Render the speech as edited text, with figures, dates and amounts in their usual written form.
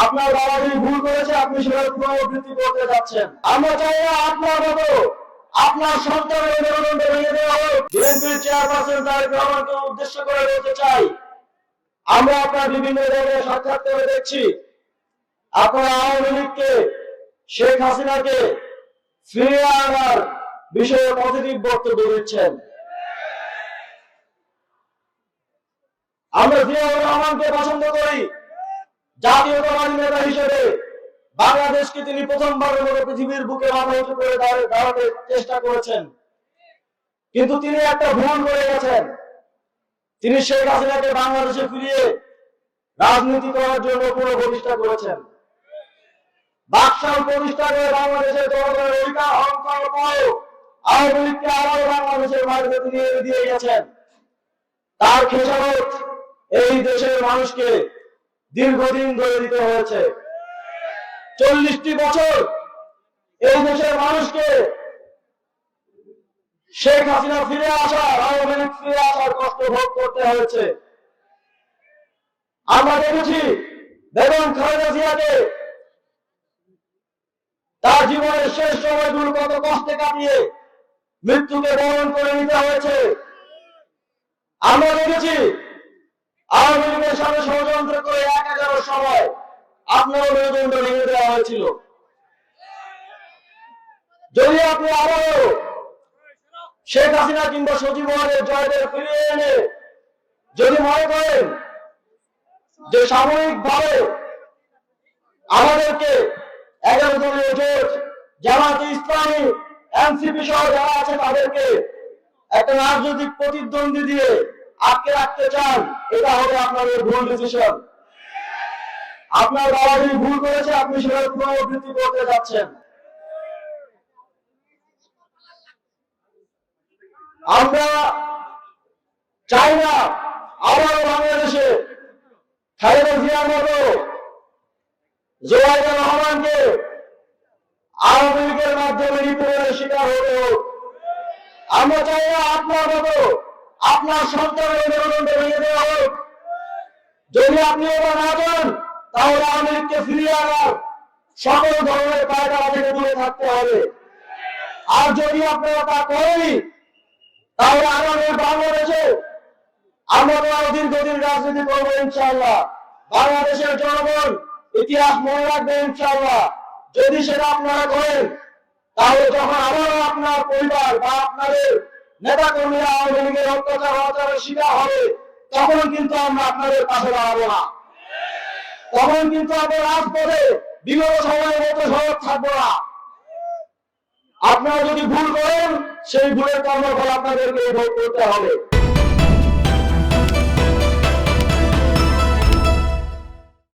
আপনার বাবা যদি ভুল করেছে আপনি সেটা পুনরাবৃত্তি করতে যাচ্ছেন। আমরা চাই না আপনার মতো আপনার সন্তানের মেরুদণ্ড ভেঙে দেওয়া হোক। বিএনপির চেয়ারপারসন তারেক রহমানকে উদ্দেশ্য করে বলতে চাই, আমরা আপনার বিভিন্ন জায়গায় সাক্ষাৎ করে দেখছি আপনারা আওয়ামী লীগকে, শেখ হাসিনাকে ফিরিয়ে আনার বিষয়ে পজিটিভ বক্তব্য দিচ্ছেন। আমরা জিয়াউর রহমানকে পছন্দ করি। জাতীয়তাবাদী নেতা হিসেবে বাংলাদেশকে তিনি প্রথমবারের মতো পৃথিবীর বুকে মাথা উঁচু করে দাঁড়াতে চেষ্টা করেছেন, কিন্তু তিনি একটা ভুল করে গেছেন। তিনি শেখ হাসিনাকে বাংলাদেশে ফিরিয়ে রাজনীতি করার জন্য পুরো প্রতিষ্ঠা করেছেন। বাকশাল প্রতিষ্ঠা করে বাংলাদেশের জনগণের অধিকার হরণ করার পর আওয়ামী লীগকে আবারও বাংলাদেশের মাটিতে তিনি এনে দিয়ে গেছেন। তার খেসারত এই দেশের মানুষকে দীর্ঘদিন ধরে দিতে হয়েছে। 40টি বছর এই দেশের মানুষকে শেখ হাসিনা ফিরে আসার, আওয়ামী লীগ ফিরে আসার কষ্ট ভোগ করতে হয়েছে। আমরা দেখেছি বেগম খালেদা জিয়াকে তার জীবনের শেষ সময়গুলো কত কষ্টে কাটিয়ে মৃত্যুকে বরণ করে নিতে হয়েছে। আমরা দেখেছি আওয়ামী লীগের সাথে ষড়যন্ত্র করে 11 সময় আপনারও মেরুদণ্ড ভেঙে দেওয়া হয়েছিল। যদি আপনি আবারও শেখ হাসিনা কিংবা সচিবালয়ের জয়দের ফিরিয়ে এনে যদি মনে করেন যে সাময়িকভাবে আমাদেরকে 11 দলীয় জোট, জামায়াতে ইসলামী, এনসিপি সহ যারা আছে তাদেরকে একটা রাজনৈতিক প্রতিদ্বন্দ্বী দিয়ে আটকে রাখতে চান, এটা হবে আপনাদের ভুল ডিসিশন। আপনার বাবা যদি ভুল করেছে আপনি সেটা পুনরাবৃত্তি করতে যাচ্ছেন। আমরা চাই না আবারও বাংলাদেশে খালেদা জিয়ার মতো জোবাইদুর রহমানকে আওয়ামী লীগের মাধ্যমে নিপীড়নের শিকার হতে হোক। আমরা চাই না আপনার মতো আপনার সন্তানের মেরুদণ্ড ভেঙে দেওয়া হোক। যদি আপনি এবার না যান তাহলে আওয়ামী লীগকে ফিরিয়ে আনার সকল ধরনের পায়তারা থেকে দূরে থাকতে হবে। আর যদি আপনারা তা করেনি তাহলে আমাদের বাংলাদেশে আমরা তো আরো দীর্ঘদিন রাজনীতি করবো ইনশাআল্লাহ। বাংলাদেশের জনগণ ইতিহাস মনে রাখবে ইনশাআল্লাহ। যদি সেটা আপনারা করেন তাহলে যখন আবারও আপনার পরিবার বা আপনাদের নেতা কর্মীরা আওয়ামী লীগের অত্যাচারের শিকার হবে তখন কিন্তু আমরা আপনাদের পাশে দাঁড়াবো না। তখন কিন্তু আমরা রাজপথে বিগত সময়ের মতো সরব থাকবো না। আপনারা যদি ভুল করেন সেই ভুলের কর্মফল আপনাদেরকে ভোগ করতে হবে।